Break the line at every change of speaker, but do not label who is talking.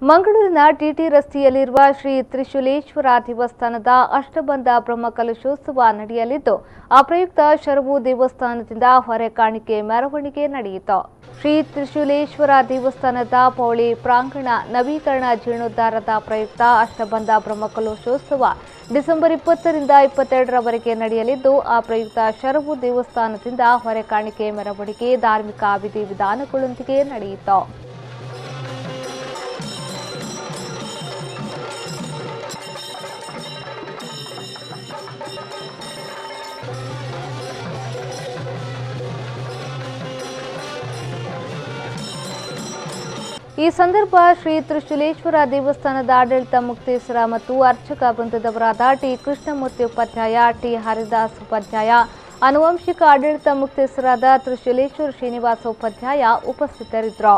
ಮಂಗಳೂರಿನ ಟಿಟಿ ರಸ್ತೆಯಲ್ಲಿರುವ ಶ್ರೀ ತ್ರಿಶೂಲೇಶ್ವರ ದೇವಸ್ಥಾನದ ಅಷ್ಟಬಂಧ ಬ್ರಹ್ಮಕಲಶೋತ್ಸವ ನಡೆಯಲಿದ್ದು, ಆ ಪ್ರಯುಕ್ತ ಶರವು ದೇವಸ್ಥಾನದಿಂದ ಹೊರೆಕಾಣಿಕೆ ಮೆರವಣಿಗೆ ನಡೆಯಿತು. ಶ್ರೀ ತ್ರಿಶೂಲೇಶ್ವರ ದೇವಸ್ಥಾನದ ಪೌಳಿ ಪ್ರಾಂಗಣ ನವೀಕರಣ ಜೀರ್ಣೋದ್ಧಾರದ ಪ್ರಯುಕ್ತ ಅಷ್ಟಬಂಧ ಬ್ರಹ್ಮಕಲಶೋತ್ಸವ ಡಿಸೆಂಬರ್ 20ರಿಂದ 22ರವರೆಗೆ ನಡೆಯಲಿದ್ದು, ಆ ಪ್ರಯುಕ್ತ ಶರವು ದೇವಸ್ಥಾನದಿಂದ ಹೊರೆಕಾಣಿಕೆ ಮೆರವಣಿಗೆ ಧಾರ್ಮಿಕ ವಿಧಿವಿಧಾನಗಳೊಂದಿಗೆ ನಡೆಯಿತು. ಈ ಸಂದರ್ಭ ಶ್ರೀ ತ್ರಿಶೂಲೇಶ್ವರ ದೇವಸ್ಥಾನದ ಆಡಳಿತ ಮುಕ್ತೇಶ್ವರ ಮತ್ತು ಅರ್ಚಕ ವೃಂದದವರಾದ ಟಿ ಕೃಷ್ಣಮೂರ್ತಿ ಉಪಾಧ್ಯಾಯ, ಟಿ ಹರಿದಾಸ್ ಉಪಾಧ್ಯಾಯ, ಆನುವಂಶಿಕ ಆಡಳಿತ ಮುಕ್ತೇಶ್ವರಾದ ತ್ರಿಶೂಲೇಶ್ವರ ಶ್ರೀನಿವಾಸ ಉಪಾಧ್ಯಾಯ ಉಪಸ್ಥಿತರಿದ್ದರು.